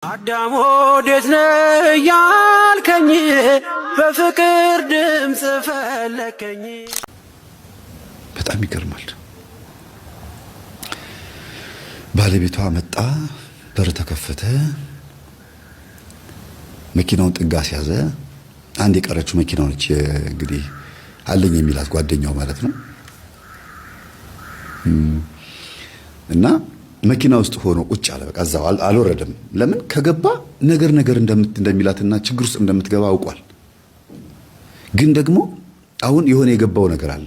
አዳም ወዴት ነህ ያልከኝ በፍቅር ድምጽ ፈለከኝ። በጣም ይገርማል። ባለቤቷ መጣ፣ በር ተከፈተ፣ መኪናውን ጥጋ ሲያዘ አንድ የቀረችው መኪናው ነች እንግዲህ አለኝ የሚላት ጓደኛው ማለት ነው። እና መኪና ውስጥ ሆኖ ቁጭ አለ። በቃ እዛው አልወረደም። ለምን ከገባ ነገር እንደሚላትና ችግር ውስጥ እንደምትገባ አውቋል። ግን ደግሞ አሁን የሆነ የገባው ነገር አለ።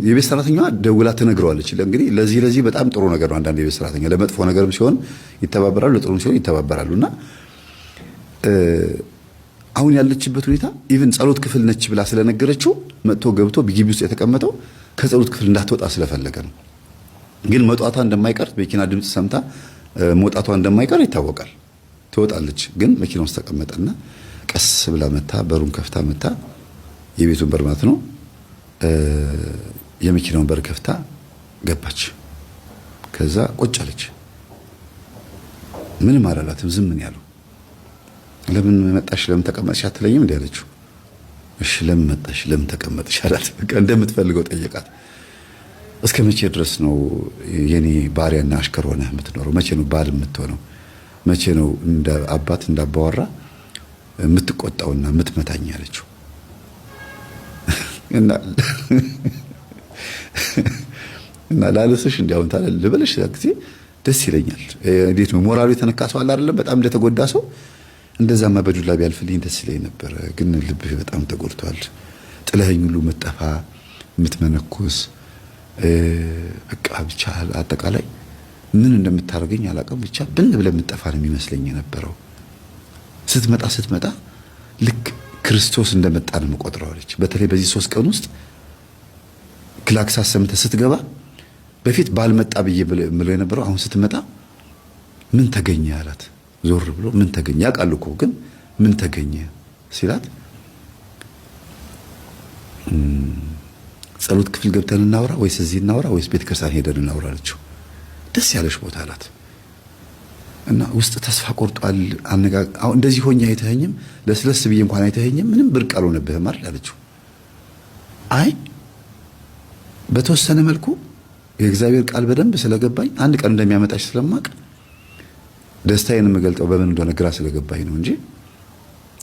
የቤት ሰራተኛዋ ደውላ ትነግረዋለች። እንግዲህ ለዚህ በጣም ጥሩ ነገር ነው። አንዳንድ የቤት ሰራተኛ ለመጥፎ ነገርም ሲሆን ይተባበራሉ፣ ለጥሩም ሲሆን ይተባበራሉና አሁን ያለችበት ሁኔታ ኢቭን ጸሎት ክፍል ነች ብላ ስለነገረችው መጥቶ ገብቶ ግቢ ውስጥ የተቀመጠው ከጸሎት ክፍል እንዳትወጣ ስለፈለገ ነው። ግን መውጣቷ እንደማይቀር መኪና ድምጽ ሰምታ መውጣቷ እንደማይቀር ይታወቃል። ትወጣለች። ግን መኪና ውስጥ ተቀመጠና ቀስ ብላ መታ በሩን ከፍታ መታ የቤቱን በር ማለት ነው የመኪናውን በር ከፍታ ገባች። ከዛ ቁጭ አለች። ምንም አላላትም። ዝም ምን ያለው ለምን መጣሽ ለምን ተቀመጥሽ አትለኝም እንዴ አለችው። እሺ ለምን መጣሽ ለምን ተቀመጥሽ አላት። በቃ እንደምትፈልገው ጠየቃት። እስከ መቼ ድረስ ነው የኔ ባሪያና አሽከር ሆነህ የምትኖረው? መቼ ነው ባል የምትሆነው? መቼ ነው እንደ አባት እንዳባወራ የምትቆጣውና የምትመታኝ አለችው። እና ላለስሽ እንዲያውን ታለ ልበልሽ ጊዜ ደስ ይለኛል። እንዴት ነው ሞራሉ የተነካ ሰው አለ አይደለም? በጣም እንደተጎዳ ሰው እንደዛማ በዱላ ቢያልፍልኝ ደስ ይለኝ ነበር። ግን ልብህ በጣም ተጎድቷል። ጥለኸኝ ሁሉ መጠፋ የምትመነኩስ በቃ ብቻ አጠቃላይ ምን እንደምታደርገኝ አላውቅም። ብቻ ብን ብለህ የምትጠፋ ነው የሚመስለኝ የነበረው። ስትመጣ ልክ ክርስቶስ እንደመጣ ነው የምቆጥረው አለች። በተለይ በዚህ 3 ቀን ውስጥ ክላክስ አሰምተህ ስትገባ በፊት ባልመጣ ብዬ ምለው የነበረው አሁን ስትመጣ ምን ተገኘ አላት። ዞር ብሎ ምን ተገኘ ያውቃል እኮ ግን ምን ተገኘ ሲላት ጸሎት ክፍል ገብተን እናውራ ወይስ እዚህ እናውራ ወይስ ቤተክርስቲያን ሄደን እናውራ አለችው። ደስ ያለሽ ቦታ አላት። እና ውስጥ ተስፋ ቆርጧል። አሁን እንደዚህ ሆኜ አይተኸኝም፣ ለስለስ ብዬ እንኳን አይተኸኝም፣ ምንም ብርቅ አልሆነብህም አይደል አለችው። አይ በተወሰነ መልኩ የእግዚአብሔር ቃል በደንብ ስለገባኝ አንድ ቀን እንደሚያመጣሽ ስለማቅ ደስታዬን የምገልጠው በምን እንደሆነ ግራ ስለገባኝ ነው እንጂ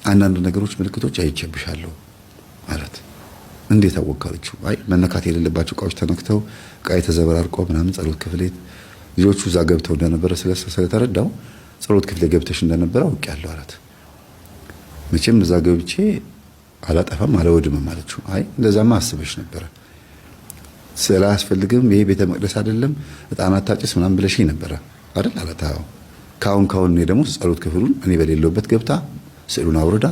አንዳንድ ነገሮች ምልክቶች አይቼብሻለሁ ማለት። እንዴት አወቃለችው? አይ መነካት የሌለባቸው እቃዎች ተነክተው እቃ የተዘበራርቆ ምናምን ጸሎት ክፍሌ ልጆቹ እዛ ገብተው እንደነበረ ስለተረዳው ጸሎት ክፍሌ ገብተሽ እንደነበረ አውቄያለሁ አላት። መቼም እዛ ገብቼ አላጠፋም አልወድምም አለችው። አይ እንደዛማ አስበሽ ነበረ ስላስፈልግም ይሄ ቤተ መቅደስ አይደለም ዕጣን አታጭስ ምናምን ብለሽኝ ነበረ አይደል አላት። አዎ ካሁን እኔ ደግሞ ጸሎት ክፍሉን እኔ በሌለውበት ገብታ ስዕሉን አውርዳ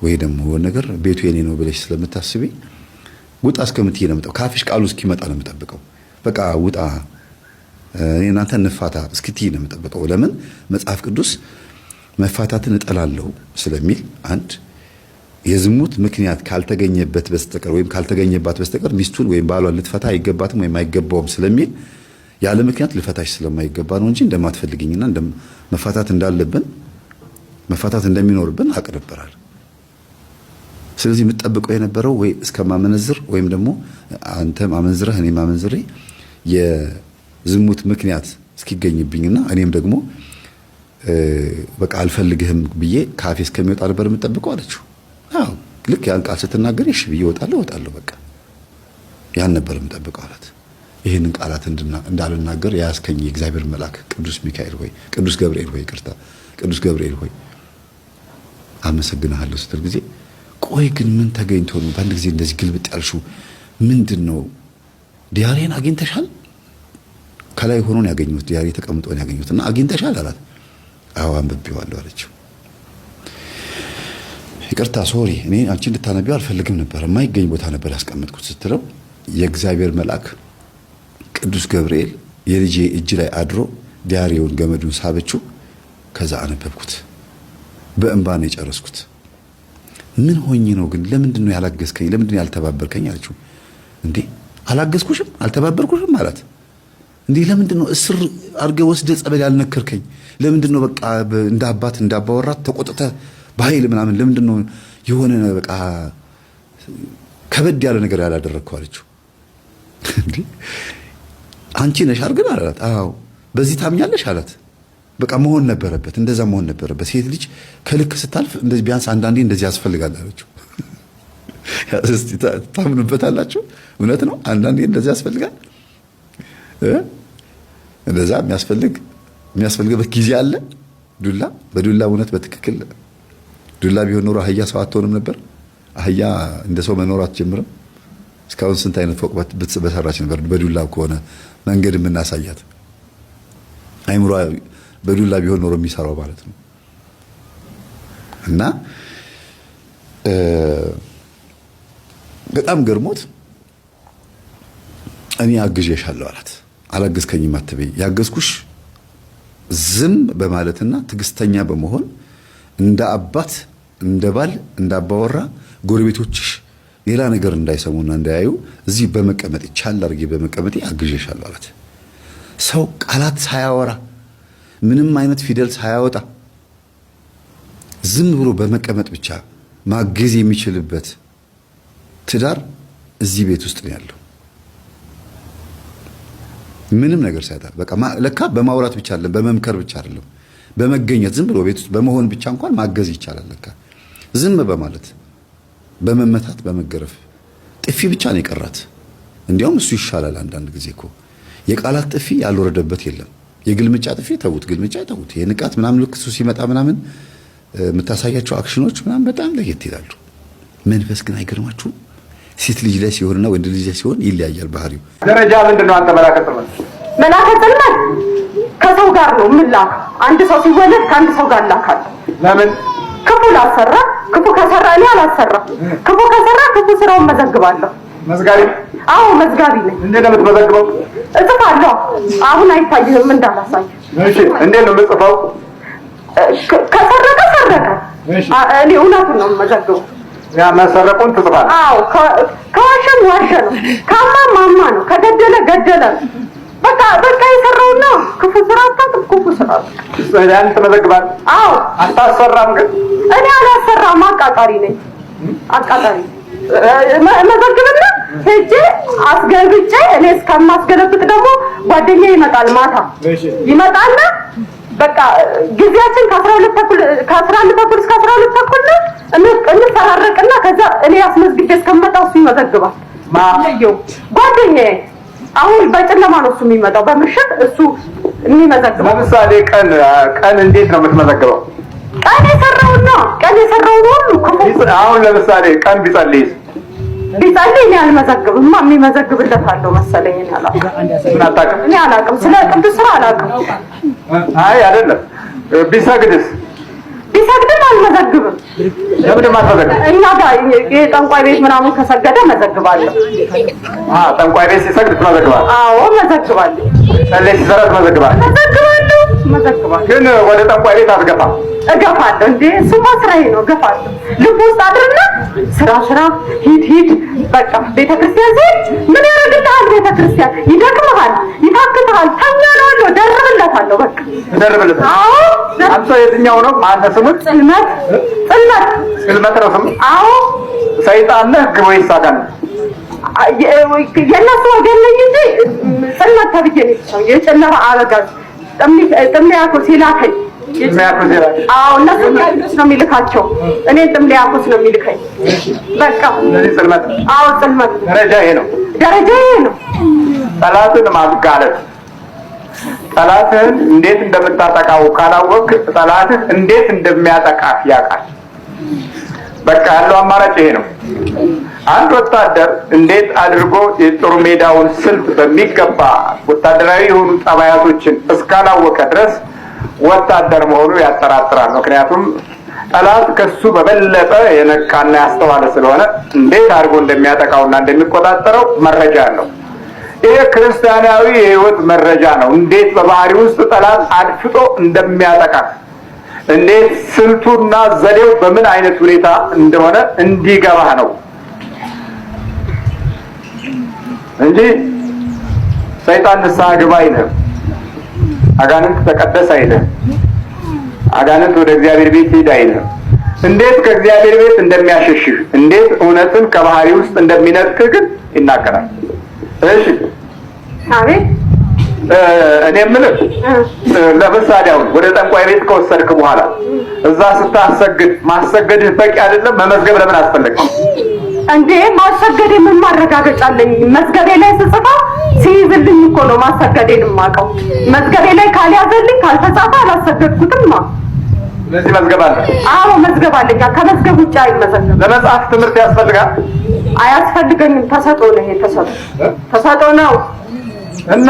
ወይ ደግሞ ነገር ቤቱ የኔ ነው ብለሽ ስለምታስቢ ውጣ እስከምትይ ነው የምጠብቀው። ካፍሽ ቃሉ እስኪመጣ ነው የምጠብቀው። በቃ ውጣ እኔ እናንተ እንፋታ እስክትይ ነው የምጠብቀው። ለምን መጽሐፍ ቅዱስ መፋታትን እጠላለሁ ስለሚል አንድ የዝሙት ምክንያት ካልተገኘበት በስተቀር ወይም ካልተገኘባት በስተቀር ሚስቱን ወይም ባሏን ልትፈታ አይገባትም ወይም አይገባውም ስለሚል ያለ ምክንያት ልፈታሽ ስለማይገባ ነው እንጂ እንደማትፈልግኝና መፋታት እንዳለብን መፋታት እንደሚኖርብን አቅርበራል። ስለዚህ የምትጠብቀው የነበረው ወይ እስከማመነዝር ወይም ደግሞ አንተም አመንዝረህ እኔም አመንዝሬ የዝሙት ምክንያት እስኪገኝብኝና እኔም ደግሞ በቃ አልፈልግህም ብዬ ካፌ እስከሚወጣ ነበር የምትጠብቀው አለችው። አዎ ልክ ያን ቃል ስትናገር እሺ ብዬ እወጣለሁ በቃ ያን ነበር የምጠብቀው አላት። ይሄንን ቃላት እንዳልናገር ያስከኝ የእግዚአብሔር መልአክ ቅዱስ ሚካኤል ሆይ ቅዱስ ገብርኤል ሆይ አመሰግናለሁ ስትል ጊዜ ቆይ ግን ምን ተገኝቶ ነው በአንድ ጊዜ እንደዚህ ግልብጥ ያልሽው? ምንድነው? ዲያሪን አግኝተሻል? ከላይ ሆኖ ነው ያገኘሁት፣ ዲያሪ ተቀምጦ ነው ያገኘሁትና አግኝተሻል አላት። አዎ አንብቤዋለሁ አለችው። ይቅርታ ሶሪ እኔ አንቺ እንድታነቢው አልፈልግም ነበር፣ የማይገኝ ቦታ ነበር ያስቀመጥኩት ስትለው የእግዚአብሔር መልአክ ቅዱስ ገብርኤል የልጄ እጅ ላይ አድሮ ዲያሪውን ገመዱን ሳበችው። ከዛ አነበብኩት። በእንባ ነው የጨረስኩት። ምን ሆኜ ነው ግን ለምንድን ነው ያላገዝከኝ? ለምንድን ነው ያልተባበርከኝ አለችው። እንዴ አላገዝኩሽም አልተባበርኩሽም አላት። እንዴ ለምንድን ነው እስር አድርገህ ወስደህ ጸበል ያልነከርከኝ? ለምንድን ነው በቃ እንደ አባት እንዳባወራት ተቆጥተህ በኃይል ምናምን ለምንድን ነው የሆነ በቃ ከበድ ያለ ነገር ያላደረግከው አለችው። እንዴ አንቺ ነሽ አድርገን አላት። አዎ በዚህ ታምኛለሽ አላት። በቃ መሆን ነበረበት፣ እንደዛ መሆን ነበረበት። ሴት ልጅ ከልክ ስታልፍ እንደዚህ ቢያንስ አንዳንዴ እንደዚህ ያስፈልጋል አለችው። እስቲ ታምኑበታላችሁ? እውነት ነው። አንዳንዴ እንደዚህ ያስፈልጋል። እንደዛ የሚያስፈልግበት ጊዜ አለ። በዱላ እውነት በትክክል ዱላ ቢሆን ኖሮ አህያ ሰው አትሆንም ነበር። አህያ እንደ ሰው መኖር አትጀምርም። እስካሁን ስንት አይነት ፎቅ በሰራች ነበር። በዱላ ከሆነ መንገድ የምናሳያት አይምሮ በዱላ ቢሆን ኖሮ የሚሰራው ማለት ነው። እና በጣም ገርሞት እኔ አግዤሻለሁ አላት። አላገዝከኝም አትበይ፣ ያገዝኩሽ ዝም በማለትና ትዕግስተኛ በመሆን እንደ አባት እንደ ባል እንዳባወራ ጎረቤቶችሽ ሌላ ነገር እንዳይሰሙና እንዳያዩ እዚህ በመቀመጥ ቻል አድርጌ በመቀመጤ አግዤሻለሁ አላት። ሰው ቃላት ሳያወራ ምንም አይነት ፊደል ሳያወጣ ዝም ብሎ በመቀመጥ ብቻ ማገዝ የሚችልበት ትዳር እዚህ ቤት ውስጥ ነው ያለው። ምንም ነገር ሳይታ በቃ ለካ በማውራት ብቻ አይደለም፣ በመምከር ብቻ አይደለም፣ በመገኘት ዝም ብሎ ቤት ውስጥ በመሆን ብቻ እንኳን ማገዝ ይቻላል። ለካ ዝም በማለት በመመታት በመገረፍ ጥፊ ብቻ ነው የቀራት። እንዲያውም እሱ ይሻላል። አንዳንድ ጊዜ እኮ የቃላት ጥፊ ያልወረደበት የለም። የግልምጫ ጥፊ ተውት፣ ግልምጫ ተውት። የንቃት ምናምን ልክ እሱ ሲመጣ ምናምን የምታሳያቸው አክሽኖች ምናምን በጣም ለየት ይላሉ። መንፈስ ግን አይገርማችሁም? ሴት ልጅ ላይ ሲሆንና ወንድ ልጅ ላይ ሲሆን ይለያያል ባህሪው። ደረጃ ምንድነው? አንተ መላከጥልመት ከሰው ጋር ነው ምላክ። አንድ ሰው ሲወለድ ከአንድ ሰው ጋር ላካል። ለምን? ክፉ ላሰራ፣ ክፉ ከሰራ እኔ አላሰራ፣ ክፉ ከሰራ ክፉ ስራውን መዘግባለሁ። መዝጋቢ? አዎ መዝጋቢ ነኝ። እንዴት ነው የምትመዘግበው? እጽፋለሁ። አሁን አይታይህም እንዳላሳይ። እሺ፣ እንዴት ነው የምጽፈው? ከሰረቀ ሰረቀ። እኔ እውነቱን ነው የምመዘግበው። ያ መሰረቁን ትጽፋለህ? አዎ። ከዋሸም ዋሸ ነው፣ ከማማ ማማ ነው፣ ከገደለ ገደለ ነው። በቃ የሰራውና ክፉ ስራ አታጥፍ፣ ክፉ ስራ ያን ትመዘግባለህ? አዎ። አታሰራም? ግን እኔ አላሰራም፣ አቃጣሪ ነኝ። አቃጣሪ መዘግብና ሄጄ አስገብጬ እኔ እስከማስገለብጥ ደግሞ ጓደኛዬ ይመጣል። ማታ ይመጣና በቃ ጊዜያችን ከ11 ተኩል እስከ 12 ተኩል እንፈራረቅና ከዛ እኔ አስመዝግቤ እስከመጣ እሱ ይመዘግባል። ማየው ጓደኛዬ አሁን በጨለማ ነው እሱ የሚመጣው፣ በምሽት እሱ የሚመዘግበው። ለምሳሌ ቀን እንዴት ነው የምትመዘግበው? ቀን የሰራውን ሁሉ አሁን ለምሳሌ ቀን ቢጸልይ እኔ አልመዘግብም። የሚመዘግብለት አለው መሰለኝ። እኔ አላውቅም። እኔ አላውቅም፣ ስለ ቅዱስ ስራ አላውቅም። አይ አይደለም። ቢሰግድም አልመዘግብም። ለምን አልመዘግብም? እኛ ጋር የጠንቋይ ቤት ምናምን ከሰገደ መዘግባለሁ። ጠንቋይ ቤት ሲሰግድ ትመዘግባለህ? አዎ መዘግባለሁ። ጸለይ ሲሰራ ትመዘግባለህ? መዘግባለሁ። ግን ወደ ጠንቋይ ቤት አትገባም? እገፋለሁ። እንዴ እሱማ ስራዬ ነው፣ እገፋለሁ። ልብ ውስጥ አድርና ስራ ሂድ በቃ ቤተክርስቲያን ሲሄድ ምን ያደርግልሃል? ቤተክርስቲያን ይደክምሃል፣ ይታክትሃል። ተኛለሁ፣ ደርብለታለሁ። በቃ ደርብለት። አዎ። አንተ የትኛው ነው ማነው ስሙ? ጽልመት ነው ስሙ? አዎ። ሰይጣን ነህ ግብ ወይስ አጋን? የእነሱ ወገን ነኝ እንጂ ጽልመት ተብዬ ነው የተሰው የጨለማ አበጋዝ ጥምሊያኮስ ይላከኝ። አዎ እነሱ ነው የሚልካቸው፣ እኔ ጥምሊያኮስ ነው የሚልከኝ። በቃ ጽልመት። አዎ ጽልመት ደረጃ ይሄ ነው። ጠላትን ማጋለጥ። ጠላትህን እንዴት እንደምታጠቃው ካላወቅ ጠላትህ እንዴት እንደሚያጠቃህ ያውቃል። በቃ ያለው አማራጭ ይሄ ነው። አንድ ወታደር እንዴት አድርጎ የጦር ሜዳውን ስልት በሚገባ ወታደራዊ የሆኑ ጠባያቶችን እስካላወቀ ድረስ ወታደር መሆኑ ያጠራጥራል። ምክንያቱም ጠላት ከሱ በበለጠ የነቃና ያስተዋለ ስለሆነ እንዴት አድርጎ እንደሚያጠቃውና እንደሚቆጣጠረው መረጃ አለው። ይሄ ክርስቲያናዊ የህይወት መረጃ ነው። እንዴት በባህሪ ውስጥ ጠላት አድፍጦ እንደሚያጠቃ፣ እንዴት ስልቱና ዘዴው በምን አይነት ሁኔታ እንደሆነ እንዲገባህ ነው እንጂ ሰይጣን ንስሐ ግባ አይልም። አጋንንት ተቀደስ አይልም። አጋንንት ወደ እግዚአብሔር ቤት ሂድ አይልም። እንዴት ከእግዚአብሔር ቤት እንደሚያሸሽህ እንዴት እውነትን ከባህሪ ውስጥ እንደሚነጥቅህ ግን ይናገራል። እሺ አቤት እኔ የምልህ ለምሳሌ አሁን ወደ ጠንቋይ ቤት ከወሰድክ በኋላ እዛ ስታሰግድ ማሰገድህ በቂ አይደለም? መመዝገብ ለምን አስፈለገ እንዴ? ማሰገዴ ምን ማረጋገጫ አለኝ? መዝገቤ ላይ ስጽፋ ሲይዝልኝ እኮ ነው ማሰገዴን የማውቀው። መዝገቤ ላይ ካልያዘልኝ ካልተጻፈ አላሰገድኩትም። ስለዚህ መዝገብ አለ? አዎ መዝገብ አለኝ። ከመዝገብ ውጭ አይመዘገብም። ለመጽሐፍ ትምህርት ያስፈልጋል? አያስፈልገኝም። ተሰጥኦ ነው። ይሄ ተሰጥኦ ነው። እና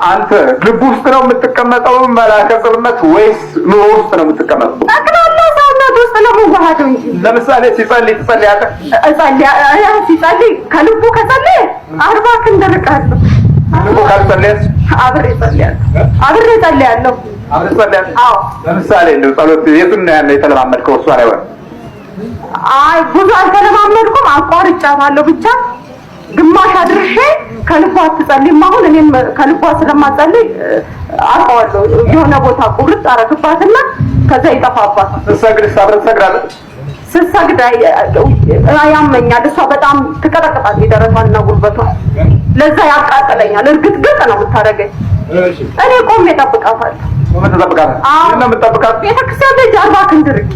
አንተ ልብ ውስጥ ነው የምትቀመጠው መላከ ጽልመት ወይስ ኑሮ ውስጥ ነው የምትቀመጠው? ጠቅላላ ሰውነት ውስጥ ነው የምዋሃደው እንጂ። ለምሳሌ ሲጸልይ ትጸልያለህ? ሲጸልይ ከልቡ ከጸለየ 40 ክንድ ርቀሃለሁ። ልቡ ካልጸለየስ? አብሬ ጸልያለሁ። አብሬ ጸልያለሁ። አዎ። ለምሳሌ እንደው ጸሎት የቱን ነው ያለ የተለማመድከው? እሷ ላይ ወይ አይ ብዙ አልተለማመድኩም። አቋርጫታለሁ ብቻ ግማሽ አድርሼ ከልቧ አትጸልይም። አሁን እኔም ከልቧ ስለማጸልይ አውቀዋለሁ። የሆነ ቦታ ቁርጥ አረግባትና ከዛ ይጠፋባት። ስትሰግድ ትሰግዳለህ? ስትሰግድ ያመኛል። እሷ በጣም ትቀጠቅጣለች ደረቷንና ጉልበቷን። ለዛ ያቃጥለኛል። እርግጥግጥ ነው የምታደርገኝ። እኔ ቆሜ እጠብቃታለሁ። ቆሜ ትጠብቃለህ? እና የምትጠብቃት ቤተክርስቲያን ላይ 40 ክንድ ርቄ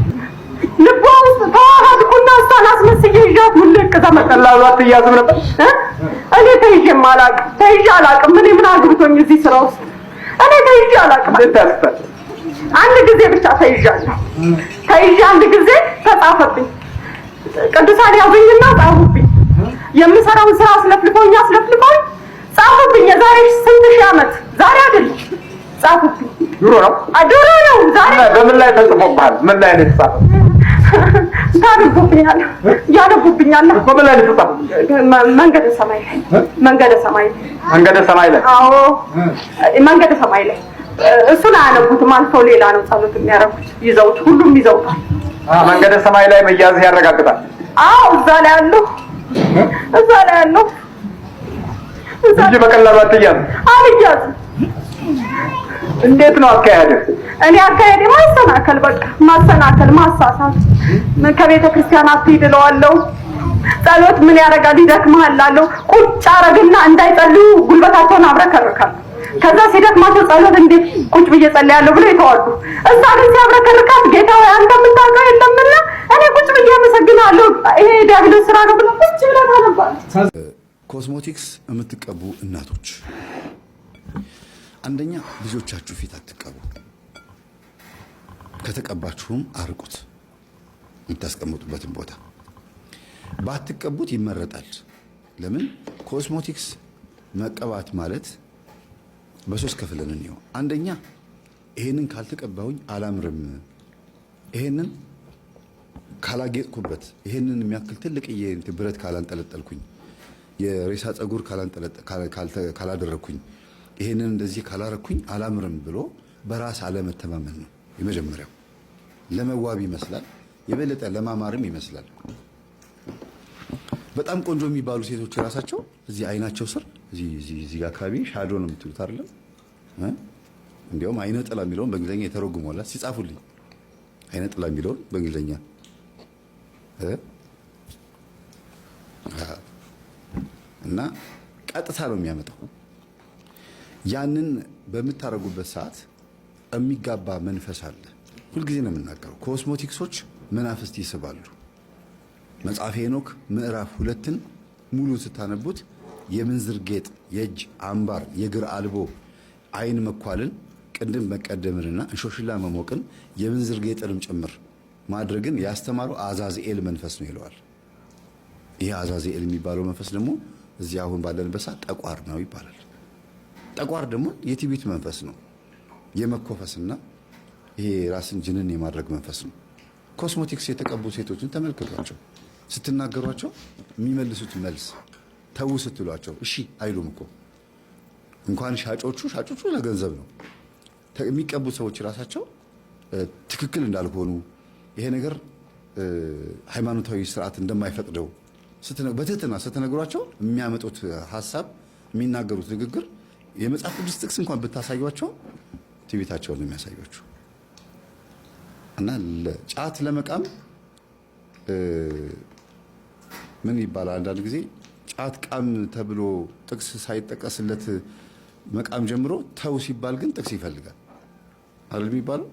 ልቧ ውስጥ ተዋሃድኩና እሷን አስመስዬ ይዣት ውልቅ በቀላሉ አትያዝም ነበር? እኔ ተይዤም አላውቅም። ተይዤ አላውቅም። እኔ ምን አግብቶኝ እዚህ ስራ ውስጥ እኔ ተይዤ አላውቅም። አንድ ጊዜ ብቻ ተይዣለሁ። ተይዤ አንድ ጊዜ ተጻፈብኝ። ቅዱሳን ያዙኝና ጻፉብኝ። የምሰራውን ስራ አስለፍልፈውኝ ጻፉብኝ። የዛሬ ስንት ሺህ ዓመት ዛሬ አይደለም ጻፉብኝ። ድሮ ነው? ድሮ ነው። ዛሬ በምን ላይ ተጽፎብሃል? ምን ላይ ነው የተጻፈው? ታነቡብኛል ያነቡብኛል እኮ። ምን ላይ ነው የተጻፈው? መንገደ ሰማይ ላይ። መንገደ ሰማይ ላይ? አዎ መንገደ ሰማይ ላይ። እሱን አያነቡትም። አልፈው ሌላ ነው ጸሎት የሚያደርጉት። ይዘውት ሁሉም ይዘውታል። መንገደ ሰማይ ላይ መያዝ ያረጋግጣል? አዎ እዛ ላይ ያለው እንጂ በቀላሉ አትያዝም? አልያዝም። እንዴት ነው አካሄድህ? እኔ አካሄዴ ማሰናከል፣ በቃ ማሰናከል፣ ማሳሳት። ከቤተ ክርስቲያን አትሂድ እለዋለሁ። ጸሎት ምን ያደርጋል? ይደክምሃል አለው። ቁጭ አረግና እንዳይጸልዩ ጉልበታቸውን አብረከርካል። ከዛ ሲደክማቸው ጸሎት እንዴት ቁጭ ብዬ ጸልያለሁ ብሎ ይተዋሉ። እዛ ግን ሲያብረከርካት ጌታ ወይ አንተ የምታውቀው የለምና እኔ ቁጭ ብዬ አመሰግናለሁ፣ ይሄ ዲያብሎስ ስራ ነው ብሎ ቁጭ ብላ ታነባለች። ኮስሞቲክስ የምትቀቡ እናቶች አንደኛ ልጆቻችሁ ፊት አትቀቡ። ከተቀባችሁም አርቁት፣ የምታስቀምጡበትን ቦታ ባትቀቡት ይመረጣል። ለምን? ኮስሞቲክስ መቀባት ማለት በሶስት ከፍለን ነው። አንደኛ ይሄንን ካልተቀባሁኝ አላምርም፣ ይሄንን ካላጌጥኩበት፣ ይሄንን የሚያክል ትልቅዬ ብረት ካላንጠለጠልኩኝ፣ የሬሳ ፀጉር ካላደረኩኝ፣ ይሄንን እንደዚህ ካላረኩኝ አላምርም ብሎ በራስ አለመተማመን ነው የመጀመሪያው። ለመዋብ ይመስላል፣ የበለጠ ለማማርም ይመስላል። በጣም ቆንጆ የሚባሉ ሴቶች ራሳቸው እዚህ አይናቸው ስር እዚህ አካባቢ ሻዶ ነው የምትሉት አይደለም? እንዲያውም አይነ ጥላ የሚለውን በእንግሊዝኛ የተረጉመዋል ሲጻፉልኝ፣ አይነ ጥላ የሚለውን በእንግሊዝኛ እና ቀጥታ ነው የሚያመጣው። ያንን በምታረጉበት ሰዓት የሚጋባ መንፈስ አለ። ሁልጊዜ ነው የምናገረው፣ ኮስሞቲክሶች መናፍስት ይስባሉ። መጽሐፈ ሄኖክ ምዕራፍ 2ን ሙሉ ስታነቡት የምንዝር ጌጥ፣ የእጅ አምባር፣ የእግር አልቦ፣ አይን መኳልን፣ ቅንድም መቀደምንና እንሾሽላ መሞቅን የምንዝር ጌጥንም ጭምር ማድረግን ያስተማረው አዛዝኤል መንፈስ ነው ይለዋል። ይህ አዛዝኤል የሚባለው መንፈስ ደግሞ እዚህ አሁን ባለንበት ሰዓት ጠቋር ነው ይባላል። ጠቋር ደግሞ የትዕቢት መንፈስ ነው፣ የመኮፈስና ይሄ ራስን ጅንን የማድረግ መንፈስ ነው። ኮስሞቲክስ የተቀቡ ሴቶችን ተመልከቷቸው። ስትናገሯቸው የሚመልሱት መልስ፣ ተው ስትሏቸው እሺ አይሉም እኮ። እንኳን ሻጮቹ ለገንዘብ ነው። የሚቀቡት ሰዎች ራሳቸው ትክክል እንዳልሆኑ፣ ይሄ ነገር ሃይማኖታዊ ስርዓት እንደማይፈቅደው በትህትና ስትነግሯቸው የሚያመጡት ሀሳብ የሚናገሩት ንግግር የመጽሐፍ ቅዱስ ጥቅስ እንኳን ብታሳዩቸው ትዕቢታቸውን ነው የሚያሳዩቸው። እና ጫት ለመቃም ምን ይባላል አንዳንድ ጊዜ ጫት ቃም ተብሎ ጥቅስ ሳይጠቀስለት መቃም ጀምሮ ተው ሲባል ግን ጥቅስ ይፈልጋል አይደል የሚባለው።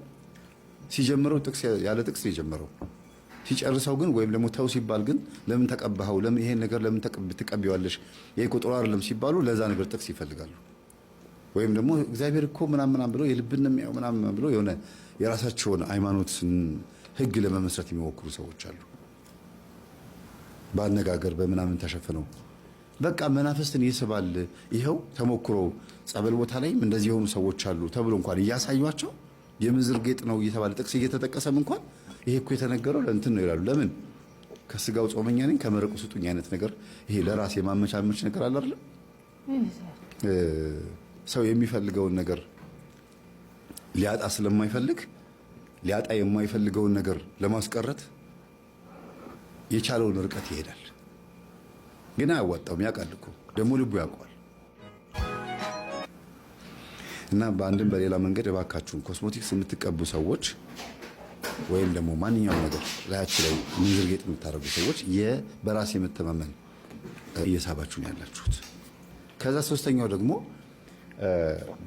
ሲጀምረው ጥቅስ ያለ ጥቅስ የጀመረው ሲጨርሰው ግን ወይም ደግሞ ተው ሲባል ግን ለምን ተቀባኸው፣ ለምን ይሄን ነገር ለምን ትቀበያለሽ፣ ይሄ እኮ ጥሩ አይደለም ሲባሉ ለዛ ነገር ጥቅስ ይፈልጋሉ። ወይም ደግሞ እግዚአብሔር እኮ ምናምን ብሎ የልብን ነው የሚያው ምናምን ብሎ የሆነ የራሳቸውን ሃይማኖትን ህግ ለመመስረት የሚሞክሩ ሰዎች አሉ። ባነጋገር በምናምን ተሸፍነው በቃ መናፍስትን ይስባል። ይሄው ተሞክሮ ጸበል ቦታ ላይም እንደዚህ የሆኑ ሰዎች አሉ ተብሎ እንኳን እያሳዩአቸው የምንዝር ጌጥ ነው እየተባለ ጥቅስ እየተጠቀሰም እንኳን ይሄ እኮ የተነገረው ለእንትን ነው ይላሉ። ለምን ከስጋው ጾመኛ ነኝ ከመረቁ ስጡኝ አይነት ነገር ይሄ ለራስ የማመቻመች ነገር አለ አይደል? ሰው የሚፈልገውን ነገር ሊያጣ ስለማይፈልግ ሊያጣ የማይፈልገውን ነገር ለማስቀረት የቻለውን ርቀት ይሄዳል። ግን አያዋጣውም። ያውቃል እኮ ደግሞ ልቡ ያውቀዋል። እና በአንድም በሌላ መንገድ እባካችሁን ኮስሞቲክስ የምትቀቡ ሰዎች ወይም ደግሞ ማንኛውም ነገር ላያችሁ ላይ ምንዝር ጌጥ የምታደርጉ ሰዎች በራስ የመተማመን እየሳባችሁ ነው ያላችሁት። ከዛ ሶስተኛው ደግሞ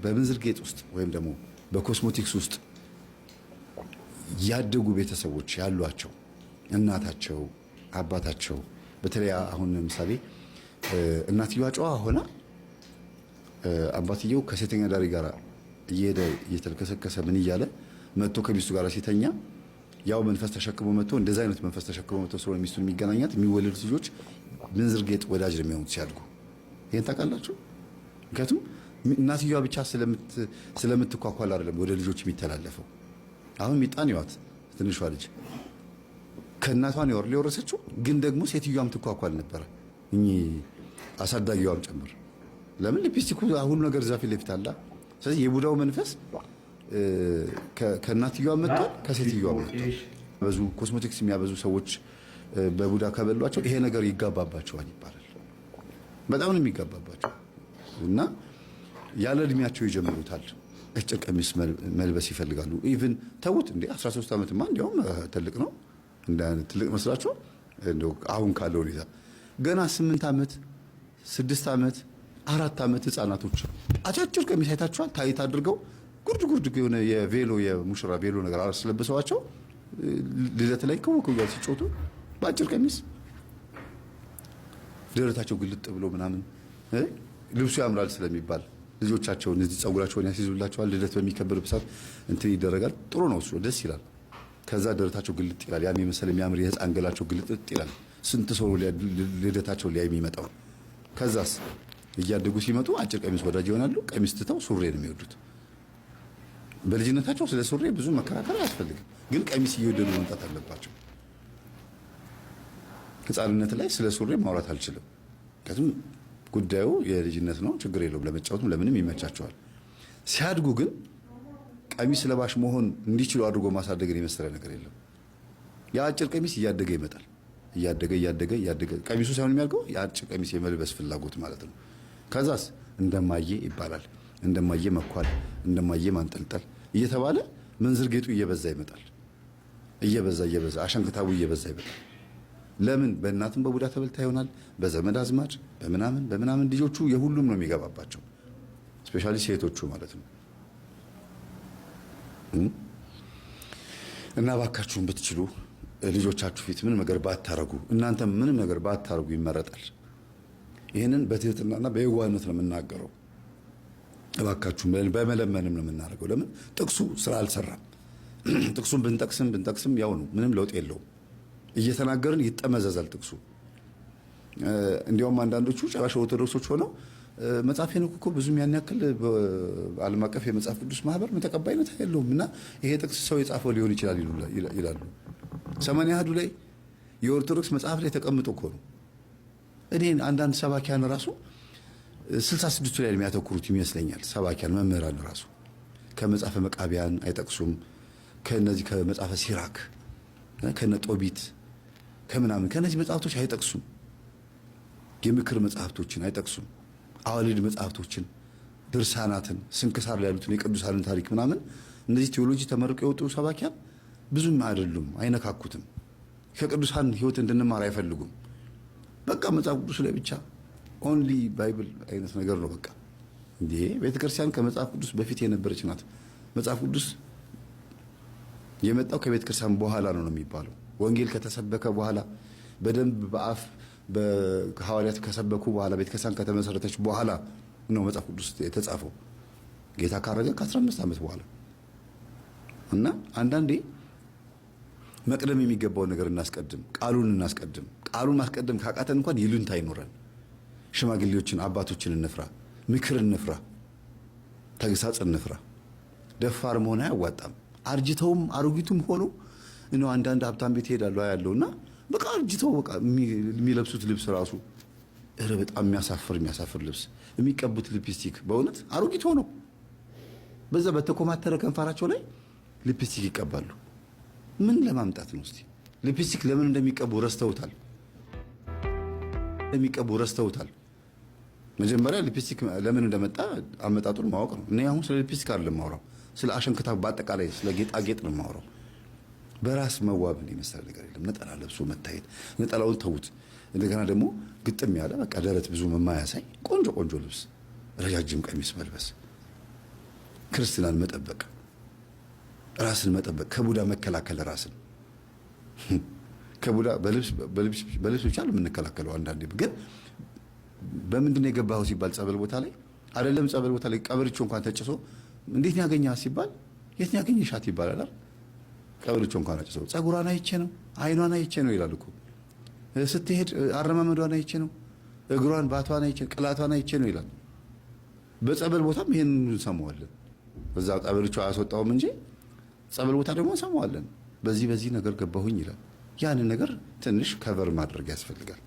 በምንዝር ጌጥ ውስጥ ወይም ደግሞ በኮስሞቲክስ ውስጥ ያደጉ ቤተሰቦች ያሏቸው እናታቸው አባታቸው በተለይ አሁን ለምሳሌ እናትየዋ ጨዋ ሆና አባትየው ከሴተኛ ዳሪ ጋር እየሄደ እየተልከሰከሰ ምን እያለ መጥቶ ከሚስቱ ጋር ሲተኛ ያው መንፈስ ተሸክሞ መጥቶ እንደዛ አይነት መንፈስ ተሸክሞ መጥቶ ስለሆነ ሚስቱን የሚገናኛት የሚወለዱት ልጆች ምንዝር ጌጥ ወዳጅ ነው የሚሆኑት ሲያድጉ። ይሄን ታውቃላችሁ? ምክንያቱም እናትየዋ ብቻ ስለምትኳኳል አይደለም ወደ ልጆች የሚተላለፈው። አሁን ሚጣን ይዋት ትንሿ ልጅ ከእናቷ ነው የወረሰችው፣ ግን ደግሞ ሴትዮዋም ትኳኳል ነበር እኚህ አሳዳጊዋም ጭምር። ለምን ሊፕስቲኩ ሁሉ ነገር ዛፍ ለፊት አለ። ስለዚህ የቡዳው መንፈስ ከእናትየዋ መጥቷል ከሴትዮዋ መጥቷል። ብዙ ኮስሞቲክስ የሚያበዙ ሰዎች በቡዳ ከበሏቸው ይሄ ነገር ይጋባባቸዋል ይባላል። በጣም ነው የሚጋባባቸው እና ያለ እድሜያቸው ይጀምሩታል። አጭር ቀሚስ መልበስ ይፈልጋሉ። ኢቭን ተውት እንዴ 13 ዓመትማ እንዲያውም ትልቅ ነው። እንደ ትልቅ መስላችሁ እንደው አሁን ካለው ሁኔታ ገና 8 ዓመት 6 ዓመት 4 ዓመት ህፃናቶች አጫጭር ቀሚስ አይታችኋል? ታይት አድርገው ጉርድ የሆነ የቬሎ የሙሽራ ቬሎ ነገር አስለብሰዋቸው ልደት ላይ ከወኩ ጋር ሲጮቱ በአጭር ቀሚስ ደረታቸው ግልጥ ብሎ ምናምን ልብሱ ያምራል ስለሚባል ልጆቻቸውን እዚህ ጸጉራቸውን ያስይዙላቸዋል። ልደት በሚከበርበት ሰዓት እንትን ይደረጋል። ጥሩ ነው እሱ ደስ ይላል። ከዛ ደረታቸው ግልጥ ይላል። ያን የመሰለ የሚያምር የህፃን ገላቸው ግልጥ ይላል። ስንት ሰው ልደታቸው ላይ የሚመጣው። ከዛስ እያደጉ ሲመጡ አጭር ቀሚስ ወዳጅ ይሆናሉ። ቀሚስ ትተው ሱሪ ነው የሚወዱት። በልጅነታቸው ስለ ሱሪ ብዙ መከራከር አያስፈልግም፣ ግን ቀሚስ እየወደዱ መምጣት አለባቸው። ህፃንነት ላይ ስለ ሱሪ ማውራት አልችልም፣ ምክንያቱም ጉዳዩ የልጅነት ነው። ችግር የለውም፣ ለመጫወትም ለምንም ይመቻቸዋል። ሲያድጉ ግን ቀሚስ ለባሽ መሆን እንዲችሉ አድርጎ ማሳደግን የመሰለ ነገር የለም። የአጭር ቀሚስ እያደገ ይመጣል። እያደገ ቀሚሱ ሳይሆን የሚያልቀው የአጭር ቀሚስ የመልበስ ፍላጎት ማለት ነው። ከዛስ እንደማየ ይባላል። እንደማየ መኳል፣ እንደማየ ማንጠልጠል እየተባለ ምንዝር ጌጡ እየበዛ ይመጣል። እየበዛ አሸንክታቡ እየበዛ ይመጣል። ለምን? በእናትም በቡዳ ተበልታ ይሆናል፣ በዘመድ አዝማድ በምናምን ልጆቹ የሁሉም ነው የሚገባባቸው፣ ስፔሻሊ ሴቶቹ ማለት ነው። እና ባካችሁን ብትችሉ ልጆቻችሁ ፊት ምንም ነገር ባታረጉ፣ እናንተም ምንም ነገር ባታረጉ ይመረጣል። ይህንን በትህትናና በየዋህነት ነው የምናገረው። እባካችሁ በመለመንም ነው የምናደርገው። ለምን? ጥቅሱ ስራ አልሰራም። ጥቅሱን ብንጠቅስም ያው ነው፣ ምንም ለውጥ የለውም። እየተናገርን ይጠመዘዛል ጥቅሱ። እንዲያውም አንዳንዶቹ ጭራሽ ኦርቶዶክሶች ሆነው መጽሐፍ ሄኖክ እኮ ብዙም ያን ያክል በዓለም አቀፍ የመጽሐፍ ቅዱስ ማህበር ተቀባይነት የለውም እና ይሄ ጥቅስ ሰው የጻፈው ሊሆን ይችላል ይላሉ። 80 አሐዱ ላይ የኦርቶዶክስ መጽሐፍ ላይ ተቀምጦ እኮ ነው። እኔ አንዳንድ ሰባኪያን ራሱ 66 ላይ የሚያተኩሩት ይመስለኛል። ሰባኪያን መምህራን ራሱ ከመጽሐፈ መቃቢያን አይጠቅሱም። ከነዚህ ከመጽሐፈ ሲራክ ከነ ጦቢት ከምናምን ከነዚህ መጽሐፍቶች አይጠቅሱም። የምክር መጽሐፍቶችን አይጠቅሱም። አዋልድ መጽሐፍቶችን፣ ድርሳናትን፣ ስንክሳር ላይ ያሉትን የቅዱሳንን ታሪክ ምናምን እነዚህ ቴዎሎጂ ተመርቀው የወጡ ሰባኪያን ብዙም አይደሉም፣ አይነካኩትም። ከቅዱሳን ሕይወት እንድንማር አይፈልጉም። በቃ መጽሐፍ ቅዱስ ላይ ብቻ ኦንሊ ባይብል አይነት ነገር ነው። በቃ እንዴ ቤተክርስቲያን ከመጽሐፍ ቅዱስ በፊት የነበረች ናት። መጽሐፍ ቅዱስ የመጣው ከቤተክርስቲያን በኋላ ነው የሚባለው። ወንጌል ከተሰበከ በኋላ በደንብ በአፍ በሐዋርያት ከሰበኩ በኋላ ቤተክርስቲያን ከተመሰረተች በኋላ ነው መጽሐፍ ቅዱስ የተጻፈው። ጌታ ካረገ ከ15 ዓመት በኋላ እና አንዳንዴ መቅደም የሚገባውን ነገር እናስቀድም፣ ቃሉን እናስቀድም። ቃሉን ማስቀደም ካቃተን እንኳን ይሉንታ አይኖረን። ሽማግሌዎችን አባቶችን እንፍራ፣ ምክር እንፍራ፣ ተግሳጽ እንፍራ። ደፋር መሆን አያዋጣም። አርጅተውም አሮጊቱም ሆኖ ነው አንዳንድ ሀብታም ቤት ይሄዳሉ ያለውና በቃ አርጅተው በቃ የሚለብሱት ልብስ ራሱ በጣም የሚያሳፍር ልብስ፣ የሚቀቡት ሊፕስቲክ በእውነት አሮጊት ሆነው በዛ በተኮማተረ ከንፈራቸው ላይ ሊፕስቲክ ይቀባሉ። ምን ለማምጣት ነው? እስቲ ሊፕስቲክ ለምን እንደሚቀቡ ረስተውታል። መጀመሪያ ሊፕስቲክ ለምን እንደመጣ አመጣጡን ማወቅ ነው። እኔ አሁን ስለ ሊፕስቲክ አይደለም ማውራው፣ ስለ አሸንክታ በአጠቃላይ ስለ ጌጣጌጥ ነው ማውራው። በራስ መዋብን የመሰለ ነገር የለም። ነጠላ ለብሶ መታየት፣ ነጠላውን ተውት። እንደገና ደግሞ ግጥም ያለ በቃ ደረት ብዙ የማያሳይ ቆንጆ ልብስ፣ ረጃጅም ቀሚስ መልበስ፣ ክርስትናን መጠበቅ፣ ራስን መጠበቅ፣ ከቡዳ መከላከል ራስን ከቡዳ በልብስ ብቻ ነው የምንከላከለው። አንዳንዴ ግን በምንድን ነው የገባኸው ሲባል ጸበል ቦታ ላይ አይደለም፣ ጸበል ቦታ ላይ ቀበርቾ እንኳን ተጭሶ እንዴት ነው ያገኘሃት ሲባል የት ነው ያገኘሻት ይባላል አይደል? ቀበርቾ እንኳን ተጭሶ ጸጉሯን አይቼ ነው አይኗን አይቼ ነው ይላል እኮ። ስትሄድ አረማመዷን አይቼ ነው፣ እግሯን ባቷን አይቼ ቅላቷን አይቼ ነው ይላል። በጸበል ቦታም ይሄን እንሰማዋለን። በዛ ቀበርቾ አያስወጣውም እንጂ ጸበል ቦታ ደግሞ እንሰማዋለን። በዚህ ነገር ገባሁኝ ይላል። ያንን ነገር ትንሽ ከቨር ማድረግ ያስፈልጋል።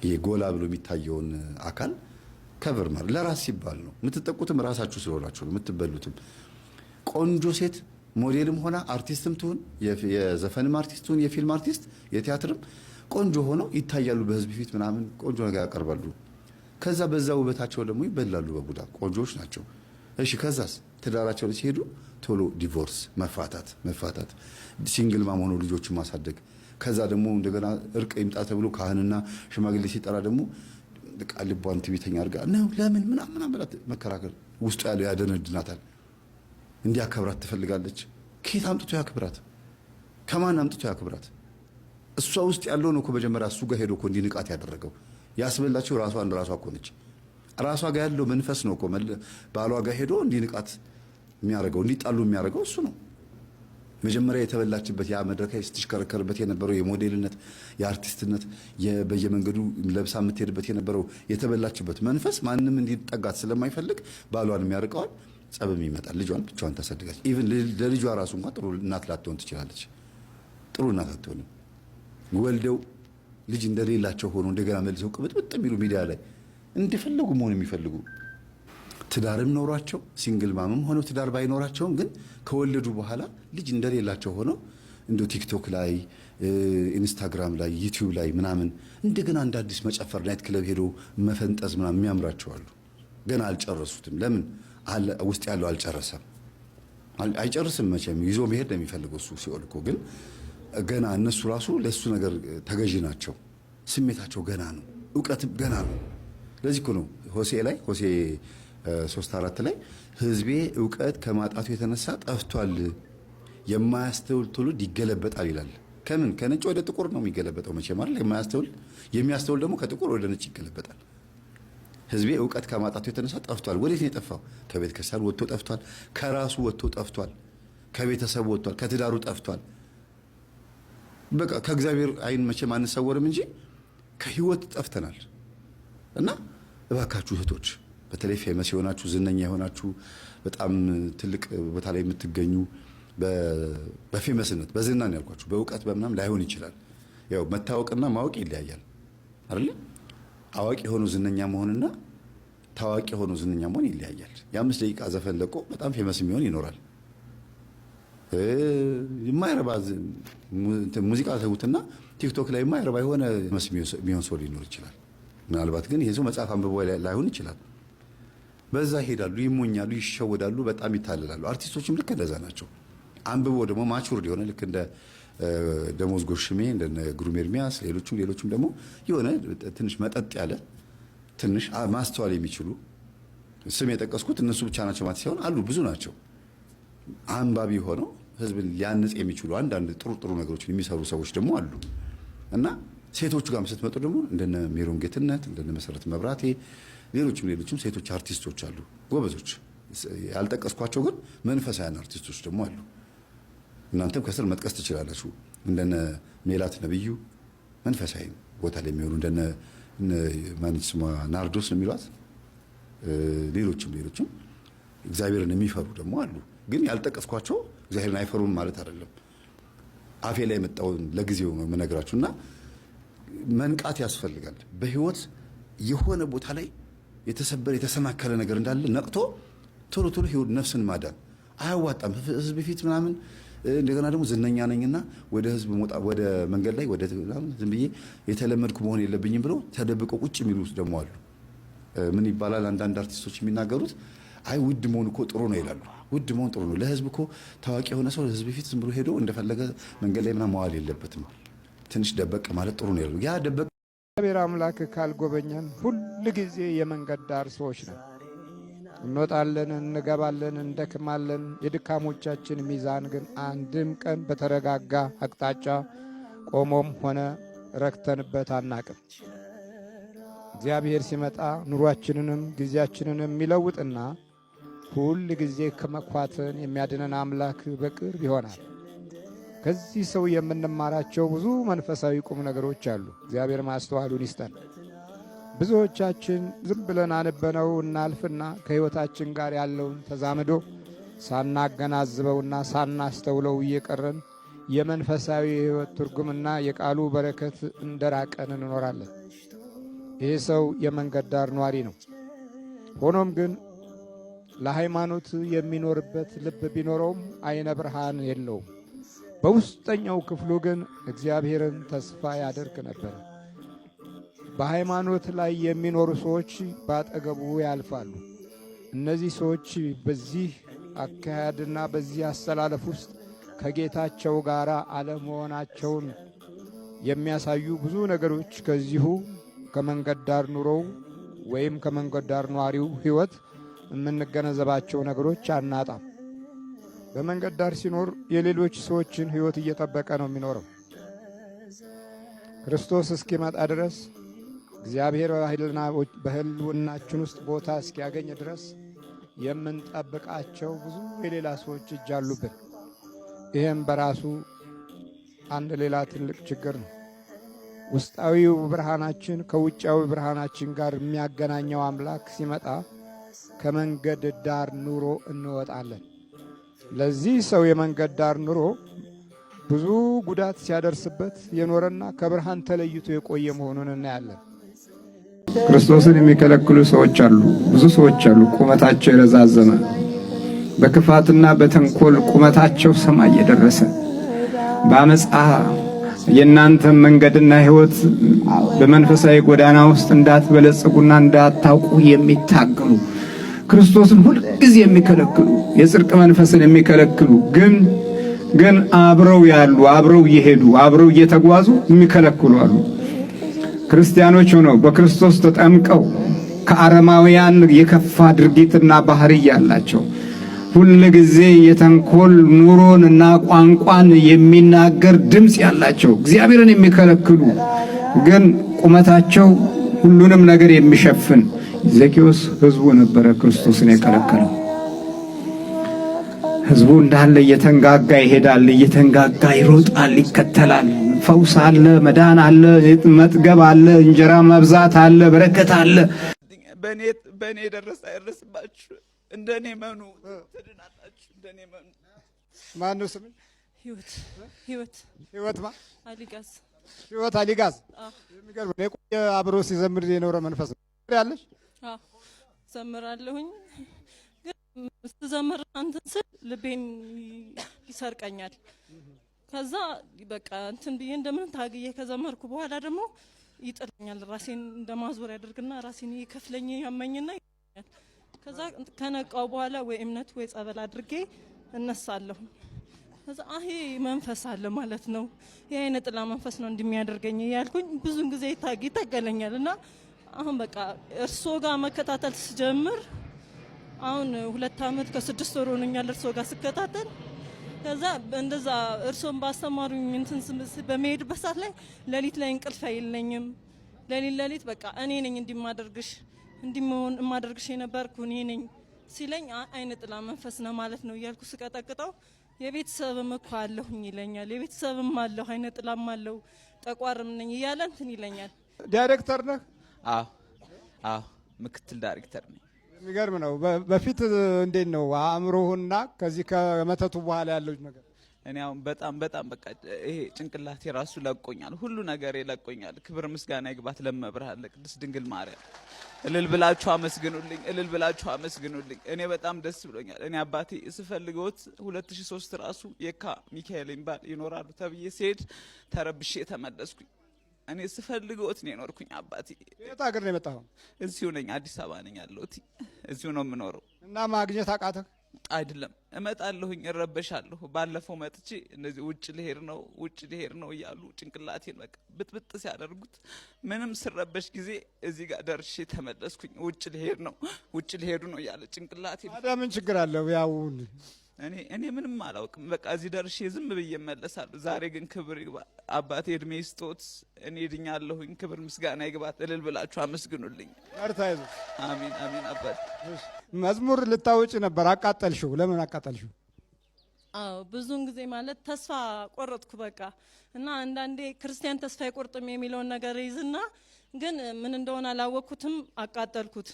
ይሄ ጎላ ብሎ የሚታየውን አካል ከቨር ማድረግ ለራስ ሲባል ነው። የምትጠቁትም ራሳችሁ ስለሆናችሁ ነው የምትበሉትም። ቆንጆ ሴት ሞዴልም ሆና አርቲስትም ትሁን፣ የዘፈንም አርቲስት ትሁን፣ የፊልም አርቲስት፣ የቲያትርም ቆንጆ ሆነው ይታያሉ በህዝብ ፊት ምናምን ቆንጆ ነገር ያቀርባሉ። ከዛ በዛ ውበታቸው ደግሞ ይበላሉ በቡዳ። ቆንጆዎች ናቸው። እሺ ከዛስ ትዳራቸው ላይ ሲሄዱ ቶሎ ዲቮርስ፣ መፋታት፣ ሲንግል ማም ሆኖ ልጆችን ማሳደግ። ከዛ ደግሞ እንደገና እርቅ ይምጣ ተብሎ ካህንና ሽማግሌ ሲጠራ ደግሞ ልቧን ትዕቢተኛ አድርጋ ነው ለምን ምናምን ብላት መከራከር ውስጡ ያለው ያደነድናታል። እንዲያከብራት ትፈልጋለች። ከየት አምጥቶ ያክብራት? ከማን አምጥቶ ያክብራት? እሷ ውስጥ ያለው ነው እኮ መጀመሪያ እሱ ጋር ሄዶ እኮ እንዲንቃት ያደረገው። ያስበላችሁ ራሷ እኮ ነች። ራሷ ጋር ያለው መንፈስ ነው እኮ ባሏ ጋር ሄዶ እንዲንቃት የሚያደርገው፣ እንዲጣሉ የሚያደርገው እሱ ነው። መጀመሪያ የተበላችበት ያ መድረክ ላይ ስትሽከረከርበት የነበረው የሞዴልነት፣ የአርቲስትነት፣ በየመንገዱ ለብሳ የምትሄድበት የነበረው የተበላችበት መንፈስ ማንም እንዲጠጋት ስለማይፈልግ ባሏን የሚያርቀዋል። ጸብም ይመጣል። ልጇን ብቻዋን ታሳድጋለች። ኢቭን ለልጇ ራሱ እንኳን ጥሩ እናት ላትሆን ትችላለች። ጥሩ እናት አትሆንም። ወልደው ልጅ እንደሌላቸው ሆኖ እንደገና መልሰው ቅብጥብጥ የሚሉ ሚዲያ ላይ እንደፈለጉ መሆን የሚፈልጉ ትዳርም ኖሯቸው ሲንግል ማምም ሆነው ትዳር ባይኖራቸውም ግን ከወለዱ በኋላ ልጅ እንደሌላቸው ሆነው እንደ ቲክቶክ ላይ ኢንስታግራም ላይ ዩቲዩብ ላይ ምናምን እንደገና እንደ አዲስ መጨፈር ናይት ክለብ ሄዶ መፈንጠዝ ምናምን የሚያምራቸው አሉ። ገና አልጨረሱትም። ለምን ውስጥ ያለው አልጨረሰም። አይጨርስም መቼም ይዞ መሄድ ነው የሚፈልገው እሱ ሲኦል እኮ። ግን ገና እነሱ ራሱ ለሱ ነገር ተገዢ ናቸው። ስሜታቸው ገና ነው። እውቀትም ገና ነው። ለዚህ እኮ ነው ሆሴ 3:4 ላይ ህዝቤ እውቀት ከማጣቱ የተነሳ ጠፍቷል፣ የማያስተውል ትውልድ ይገለበጣል ይላል። ከምን ከነጭ ወደ ጥቁር ነው የሚገለበጠው መቼም አይደል? የሚያስተውል ደግሞ ከጥቁር ወደ ነጭ ይገለበጣል። ህዝቤ እውቀት ከማጣቱ የተነሳ ጠፍቷል። ወዴት ነው የጠፋው? ከቤተ ክርስቲያን ወጥቶ ጠፍቷል። ከራሱ ወጥቶ ጠፍቷል። ከቤተሰቡ ወጥቷል። ከትዳሩ ጠፍቷል። በቃ ከእግዚአብሔር አይን መቼም አንሰወርም እንጂ ከህይወት ጠፍተናል። እና እባካችሁ እህቶች፣ በተለይ ፌመስ የሆናችሁ ዝነኛ የሆናችሁ በጣም ትልቅ ቦታ ላይ የምትገኙ በፌመስነት በዝናን ያልኳችሁ በእውቀት በምናም ላይሆን ይችላል። ያው መታወቅና ማወቅ ይለያያል አይደል? አዋቂ ሆኖ ዝነኛ መሆንና ታዋቂ ሆኖ ዝነኛ መሆን ይለያያል። የ5 ደቂቃ ዘፈን ለቆ በጣም ፌመስ የሚሆን ይኖራል። የማይረባ ሙዚቃ ተውትና ቲክቶክ ላይ የማይረባ የሆነ ፌመስ የሚሆን ሰው ሊኖር ይችላል። ምናልባት ግን ይሄ ሰው መጽሐፍ አንብቦ ላይሆን ይችላል። በዛ ይሄዳሉ፣ ይሞኛሉ፣ ይሸወዳሉ፣ በጣም ይታለላሉ። አርቲስቶችም ልክ እንደዛ ናቸው። አንብቦ ደግሞ ማቹርድ የሆነ ልክ እንደ ደሞዝ ጎሽሜ እንደ ግሩም ኤርሚያስ ሌሎችም ደግሞ የሆነ ትንሽ መጠጥ ያለ ትንሽ ማስተዋል የሚችሉ ስም የጠቀስኩት እነሱ ብቻ ናቸው ማለት ሳይሆን አሉ፣ ብዙ ናቸው። አንባቢ ሆነው ህዝብን ሊያንጽ የሚችሉ አንዳንድ ጥሩ ነገሮችን የሚሰሩ ሰዎች ደግሞ አሉ እና ሴቶቹ ጋር ስትመጡ ደግሞ እንደነ ሜሮን ጌትነት እንደነ መሰረት መብራቴ ሌሎችም ሴቶች አርቲስቶች አሉ፣ ጎበዞች። ያልጠቀስኳቸው ግን መንፈሳውያን አርቲስቶች ደግሞ አሉ። እናንተም ከስር መጥቀስ ትችላላችሁ። እንደነ ሜላት ነብዩ መንፈሳዊ ቦታ ላይ የሚሆኑ እንደነ ማንስ ናርዶስ ነው የሚሏት ሌሎችም እግዚአብሔርን የሚፈሩ ደግሞ አሉ። ግን ያልጠቀስኳቸው እግዚአብሔርን አይፈሩም ማለት አይደለም። አፌ ላይ የመጣውን ለጊዜው ነው የምነግራችሁና መንቃት ያስፈልጋል። በህይወት የሆነ ቦታ ላይ የተሰበረ የተሰናከለ ነገር እንዳለ ነቅቶ ቶሎ ህይወት ነፍስን ማዳን አያዋጣም። ህዝብ ፊት ምናምን እንደገና ደግሞ ዝነኛ ነኝና ወደ ህዝብ ወደ መንገድ ላይ ወደ ዝም ብዬ የተለመድኩ መሆን የለብኝም ብለው ተደብቀው ቁጭ የሚሉት ደግሞ አሉ። ምን ይባላል አንዳንድ አርቲስቶች የሚናገሩት አይ ውድ መሆን እኮ ጥሩ ነው ይላሉ። ውድ መሆን ጥሩ ነው ለህዝብ እኮ ታዋቂ የሆነ ሰው ህዝብ ፊት ዝም ብሎ ሄዶ እንደፈለገ መንገድ ላይ ምናምን መዋል የለበትም። ትንሽ ደበቅ ማለት ጥሩ ነው ይላሉ። ያ ደበቅ እግዚአብሔር አምላክ ካልጎበኘን ሁል ጊዜ የመንገድ ዳር ሰዎች ነን። እንወጣለን፣ እንገባለን፣ እንደክማለን። የድካሞቻችን ሚዛን ግን አንድም ቀን በተረጋጋ አቅጣጫ ቆሞም ሆነ ረክተንበት አናቅም። እግዚአብሔር ሲመጣ ኑሯችንንም ጊዜያችንንም የሚለውጥና ሁል ጊዜ ከመኳተን የሚያድነን አምላክ በቅርብ ይሆናል። ከዚህ ሰው የምንማራቸው ብዙ መንፈሳዊ ቁም ነገሮች አሉ። እግዚአብሔር ማስተዋሉን ይስጠን። ብዙዎቻችን ዝም ብለን አንበነው እናልፍና ከሕይወታችን ጋር ያለውን ተዛምዶ ሳናገናዝበውና ሳናስተውለው እየቀረን የመንፈሳዊ ሕይወት ትርጉምና የቃሉ በረከት እንደራቀን እንኖራለን። ይህ ሰው የመንገድ ዳር ኗሪ ነው። ሆኖም ግን ለሃይማኖት የሚኖርበት ልብ ቢኖረውም አይነ ብርሃን የለውም። በውስጠኛው ክፍሉ ግን እግዚአብሔርን ተስፋ ያደርግ ነበር። በሃይማኖት ላይ የሚኖሩ ሰዎች ባጠገቡ ያልፋሉ። እነዚህ ሰዎች በዚህ አካሄድና በዚህ አስተላለፍ ውስጥ ከጌታቸው ጋር አለመሆናቸውን የሚያሳዩ ብዙ ነገሮች ከዚሁ ከመንገድ ዳር ኑሮው ወይም ከመንገድ ዳር ኗሪው ሕይወት የምንገነዘባቸው ነገሮች አናጣም። በመንገድ ዳር ሲኖር የሌሎች ሰዎችን ሕይወት እየጠበቀ ነው የሚኖረው። ክርስቶስ እስኪመጣ ድረስ እግዚአብሔር በሕልውናችን ውስጥ ቦታ እስኪያገኝ ድረስ የምንጠብቃቸው ብዙ የሌላ ሰዎች እጅ አሉብን። ይህም በራሱ አንድ ሌላ ትልቅ ችግር ነው። ውስጣዊው ብርሃናችን ከውጫዊ ብርሃናችን ጋር የሚያገናኘው አምላክ ሲመጣ ከመንገድ ዳር ኑሮ እንወጣለን። ለዚህ ሰው የመንገድ ዳር ኑሮ ብዙ ጉዳት ሲያደርስበት የኖረና ከብርሃን ተለይቶ የቆየ መሆኑን እናያለን። ክርስቶስን የሚከለክሉ ሰዎች አሉ፣ ብዙ ሰዎች አሉ። ቁመታቸው የረዛዘመ በክፋትና በተንኮል ቁመታቸው ሰማይ የደረሰ በአመፃ የእናንተ መንገድና ሕይወት በመንፈሳዊ ጎዳና ውስጥ እንዳትበለጽጉና እንዳታውቁ የሚታገሉ ክርስቶስን ሁል ጊዜ የሚከለክሉ የጽድቅ መንፈስን የሚከለክሉ ግን አብረው ያሉ አብረው እየሄዱ አብረው እየተጓዙ የሚከለክሉ አሉ። ክርስቲያኖች ሆነው በክርስቶስ ተጠምቀው ከአረማውያን የከፋ ድርጊትና ባህሪ ያላቸው ሁል ጊዜ የተንኮል ኑሮንና ቋንቋን የሚናገር ድምፅ ያላቸው እግዚአብሔርን የሚከለክሉ ግን ቁመታቸው ሁሉንም ነገር የሚሸፍን ዘኬዎስ ሕዝቡ ነበረ ክርስቶስን የከለከለው። ሕዝቡ እንዳለ እየተንጋጋ ይሄዳል፣ እየተንጋጋ ይሮጣል፣ ይከተላል። ፈውስ አለ፣ መዳን አለ፣ መጥገብ አለ፣ እንጀራ መብዛት አለ፣ በረከት አለ። በእኔ የደረሰ አይደርስባችሁ፣ እንደኔ መኑ ትድናላችሁ። እንደኔ መኑ። ማን ነው ስምሽ? ህይወት አሊጋዝ። ህይወት አሊጋዝ። የሚገርም ነው። የቆየ አብሮ ሲዘምር የኖረ መንፈስ ነው ያለሽ? ዘምራለሁኝ፣ ግን ስትዘምር አንተን ስል ልቤን ይሰርቀኛል። ከዛ በቃ እንትን ብዬ እንደምን ታግዬ ከዘመርኩ በኋላ ደግሞ ይጥለኛል። ራሴን እንደማዞር ያደርግና ራሴን ይከፍለኝ ያመኝና ይኛል። ከዛ ከነቃው በኋላ ወይ እምነት ወይ ጸበል አድርጌ እነሳለሁ። ከዛ ይሄ መንፈስ አለ ማለት ነው፣ የአይነ ጥላ መንፈስ ነው እንደሚያደርገኝ ያልኩኝ ብዙን ጊዜ ይታገለኛልና አሁን በቃ እርሶ ጋር መከታተል ስጀምር አሁን 2 አመት ከ6 ወር ሆኖኛል እርሶ ጋር ስከታተል። ከዛ እንደዛ እርሶን ባስተማሩኝ እንትን በመሄድበት ሰዓት ላይ ሌሊት ላይ እንቅልፍ አይለኝም። ሌሊት በቃ እኔ ነኝ እንዲመሆን የማደርግሽ የነበርኩ እኔ ነኝ ሲለኝ አይነ ጥላ መንፈስ ነው ማለት ነው እያልኩ ስቀጠቅጠው የቤተሰብም እኮ አለሁኝ ይለኛል። የቤተሰብም አለሁ አይነ ጥላም አለው ጠቋርም ነኝ እያለ እንትን ይለኛል። ዳይሬክተር ነህ? አዎ ምክትል ዳይሬክተር ነኝ። የሚገርም ነው። በፊት እንዴት ነው አእምሮህና ከዚህ ከመተቱ በኋላ ያለው ነገር? እኔ አሁን በጣም በቃ ይሄ ጭንቅላቴ ራሱ ለቆኛል፣ ሁሉ ነገር ለቆኛል። ክብር ምስጋና ይግባት ለመብርሃን ለቅድስት ድንግል ማርያም። እልል ብላችሁ አመስግኑልኝ። እኔ በጣም ደስ ብሎኛል። እኔ አባቴ ስፈልገውት 2003 ራሱ የካ ሚካኤል ይባል ይኖራሉ ተብዬ ሲሄድ ተረብሼ ተመለስኩኝ። እኔ ስፈልገውት ነው የኖርኩኝ። አባቴ የት ሀገር ነው የመጣኸው? እዚሁ ነኝ፣ አዲስ አበባ ነኝ ያለሁት። እዚሁ ነው የምኖረው። እና ማግኘት አቃተህ? አይደለም እመጣለሁኝ፣ እረበሻለሁ። ባለፈው መጥቼ እንደዚህ ውጭ ልሄድ ነው እያሉ ጭንቅላቴን በቃ ብጥብጥ ሲያደርጉት ምንም ስረበሽ ጊዜ እዚህ ጋር ደርሼ ተመለስኩኝ። ውጭ ሊሄዱ ነው እያለ ጭንቅላቴ። ታዲያ ምን ችግር አለው? ያው እኔ ምንም አላውቅም። በቃ እዚህ ደርሼ ዝም ብዬ እመለሳለሁ። ዛሬ ግን ክብር ይግባ አባቴ፣ እድሜ ይስጦት። እኔ ድኛለሁኝ። ክብር ምስጋና ይግባት። እልል ብላችሁ አመስግኑልኝ። አርታይዙ። አሜን አባቴ። መዝሙር ልታወጪ ነበር፣ አቃጠልሽው። ለምን አቃጠልሽው? አዎ ብዙን ጊዜ ማለት ተስፋ ቆረጥኩ በቃ። እና አንዳንዴ ክርስቲያን ተስፋ አይቆርጥም የሚለውን ነገር ይዝና ግን ምን እንደሆነ አላወቅኩትም፣ አቃጠልኩት።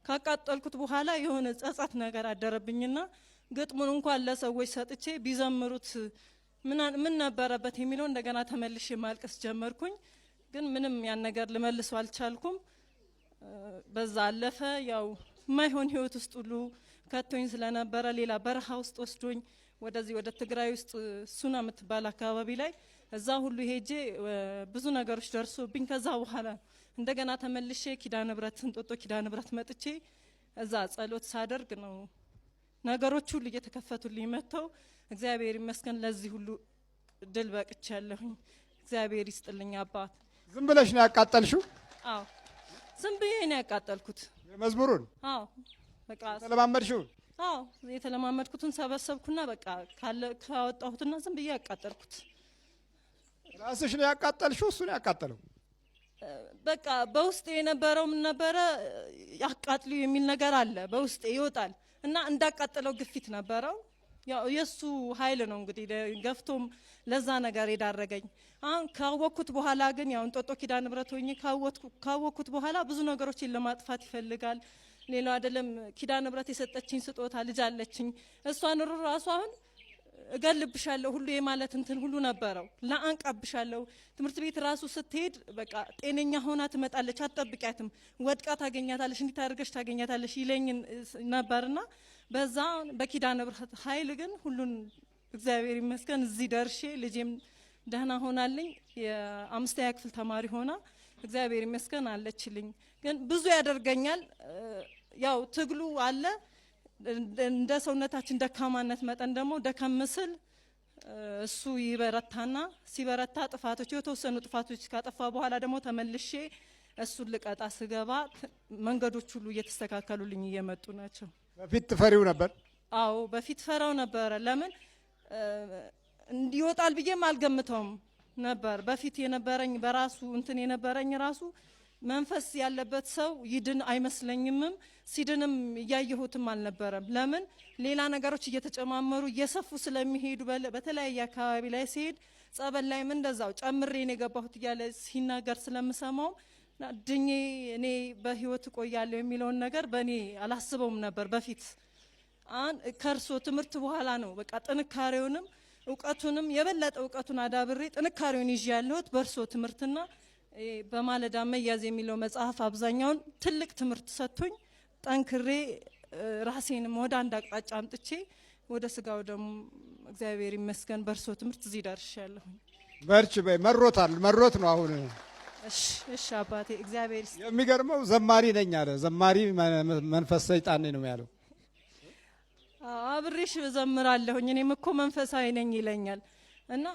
ካቃጠልኩት በኋላ የሆነ ጸጸት ነገር አደረብኝና ግጥሙን እንኳን ለሰዎች ሰጥቼ ቢዘምሩት ምን ነበረበት የሚለው እንደገና ተመልሼ ማልቀስ ጀመርኩኝ። ግን ምንም ያን ነገር ልመልሰው አልቻልኩም። በዛ አለፈ። ያው ማይሆን ህይወት ውስጥ ሁሉ ከቶኝ ስለነበረ ሌላ በረሃ ውስጥ ወስዶኝ ወደዚህ ወደ ትግራይ ውስጥ ሱና የምትባል አካባቢ ላይ እዛ ሁሉ ሄጄ ብዙ ነገሮች ደርሶብኝ ከዛ በኋላ እንደገና ተመልሼ ኪዳነ ምሕረት እንጦጦ ኪዳነ ምሕረት መጥቼ እዛ ጸሎት ሳደርግ ነው ነገሮች ሁሉ እየተከፈቱልኝ መጥተው እግዚአብሔር ይመስገን ለዚህ ሁሉ ድል በቅቻለሁኝ። እግዚአብሔር ይስጥልኝ አባት። ዝም ብለሽ ነው ያቃጠልሽው? አዎ ዝም ብዬ ነው ያቃጠልኩት። መዝሙሩን? አዎ በቃ ተለማመድሽው? አዎ የተለማመድኩትን ሰበሰብኩና በቃ ካወጣሁትና ዝም ብዬ ያቃጠልኩት። ራስሽ ነው ያቃጠልሽው? እሱ ነው ያቃጠለው? በቃ በውስጤ የነበረው ምን ነበረ ያቃጥሉ የሚል ነገር አለ በውስጤ ይወጣል እና እንዳቃጠለው ግፊት ነበረው። ያው የሱ ኃይል ነው እንግዲህ ገፍቶም ለዛ ነገር የዳረገኝ። አሁን ካወቅኩት በኋላ ግን ያው እንጦጦ ኪዳነ ምሕረት ሆኜ ካወቅኩት በኋላ ብዙ ነገሮችን ለማጥፋት ይፈልጋል። ሌላው አይደለም ኪዳነ ምሕረት የሰጠችኝ ስጦታ ልጅ አለችኝ። እሷን ራሱ አሁን እገልብሻለሁ ሁሉ የማለት እንትን ሁሉ ነበረው። ላንቃብሻለሁ ትምህርት ቤት ራሱ ስትሄድ በቃ ጤነኛ ሆና ትመጣለች፣ አትጠብቂያትም፣ ወድቃ ታገኛታለሽ፣ እንዲህ ታደርገሽ ታገኛታለሽ ይለኝ ነበርና በዛ በኪዳነ ምሕረት ኃይል ግን ሁሉን እግዚአብሔር ይመስገን እዚህ ደርሼ ልጄም ደህና ሆናልኝ። የ5ኛ ክፍል ተማሪ ሆና እግዚአብሔር ይመስገን አለችልኝ። ግን ብዙ ያደርገኛል። ያው ትግሉ አለ እንደ ሰውነታችን ደካማነት መጠን ደግሞ ደከም ስል እሱ ይበረታና ሲበረታ ጥፋቶች የተወሰኑ ጥፋቶች ካጠፋ በኋላ ደግሞ ተመልሼ እሱን ልቀጣ ስገባ መንገዶች ሁሉ እየተስተካከሉልኝ እየመጡ ናቸው። በፊት ትፈሪው ነበር? አዎ በፊት ፈራው ነበር። ለምን እንዲወጣል ብዬም አልገምተውም ነበር። በፊት የነበረኝ በራሱ እንትን የነበረኝ ራሱ መንፈስ ያለበት ሰው ይድን አይመስለኝምም። ሲድንም እያየሁትም አልነበረም። ለምን ሌላ ነገሮች እየተጨማመሩ እየሰፉ ስለሚሄዱ በተለያየ አካባቢ ላይ ሲሄድ ጸበል ላይም እንደዛው ጨምሬን የገባሁት እያለ ሲናገር ስለምሰማው ድኜ እኔ በህይወት እቆያለሁ የሚለውን ነገር በእኔ አላስበውም ነበር በፊት። ከእርሶ ትምህርት በኋላ ነው በቃ ጥንካሬውንም እውቀቱንም የበለጠ እውቀቱን አዳብሬ ጥንካሬውን ይዤ ያለሁት በእርሶ ትምህርትና በማለዳ መያዝ የሚለው መጽሐፍ አብዛኛውን ትልቅ ትምህርት ሰጥቶኝ ጠንክሬ ራሴንም ወደ አንድ አቅጣጫ አምጥቼ ወደ ስጋው ደግሞ እግዚአብሔር ይመስገን በእርሶ ትምህርት እዚህ ደርሻለሁ። በርቺ በይ። መሮታል፣ መሮት ነው አሁን እሺ አባቴ እግዚአብሔር ይስጥ። የሚገርመው ዘማሪ ነኝ አለ። ዘማሪ መንፈስ ሰይጣን ነው የሚያለው። አብሬሽ እዘምራለሁኝ እኔም እኮ መንፈሳዊ ነኝ ይለኛል። እና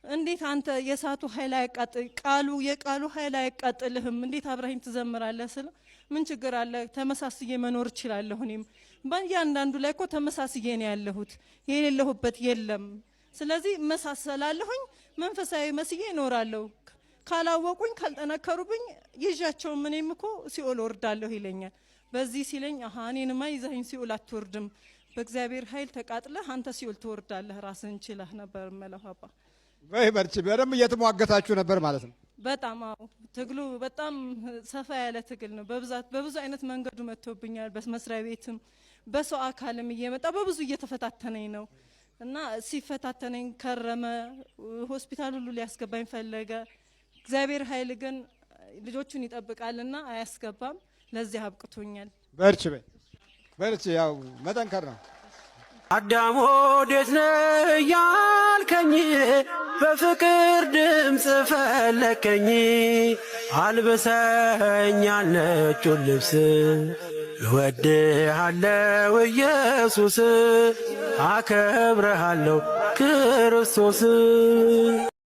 እንዴት አንተ የእሳቱ ኃይል አያቃጥል የቃሉ ኃይል አያቃጥልህም እንዴት አብረኸኝ ትዘምራለህ ስለ ምን ችግር አለ? ተመሳስዬ መኖር እችላለሁ። እኔም በእያንዳንዱ ላይ እኮ ተመሳስዬ ነው ያለሁት፣ የሌለሁበት የለም። ስለዚህ መሳሰላለሁኝ፣ መንፈሳዊ መስዬ እኖራለሁ። ካላወቁኝ ካልጠነከሩብኝ ይዣቸው እኔም እኮ ሲኦል ወርዳለሁ ይለኛል። በዚህ ሲለኝ እኔንማ ይዘኸኝ ሲኦል አትወርድም፣ በእግዚአብሔር ኃይል ተቃጥለህ አንተ ሲኦል ትወርዳለህ ራስህን ችለህ ነበር እምለው አባ። ወይ በርቺ። በደንብ እየተሟገታችሁ ነበር ማለት ነው። በጣም ትግሉ በጣም ሰፋ ያለ ትግል ነው። በብዙ አይነት መንገዱ መጥቶብኛል። በመስሪያ ቤትም በሰው አካልም እየመጣ በብዙ እየተፈታተነኝ ነው እና ሲፈታተነኝ ከረመ። ሆስፒታል ሁሉ ሊያስገባኝ ፈለገ። እግዚአብሔር ኃይል ግን ልጆቹን ይጠብቃልና አያስገባም። ለዚህ አብቅቶኛል። በርቺ በርቺ። ያው መጠንከር ነው። አዳም ወዴት ነህ ያልከኝ በፍቅር ድምፅ ፈለከኝ። አልብሰኛል ነጩን ልብስ እወድሃለሁ ኢየሱስ አከብረሃለሁ ክርስቶስ።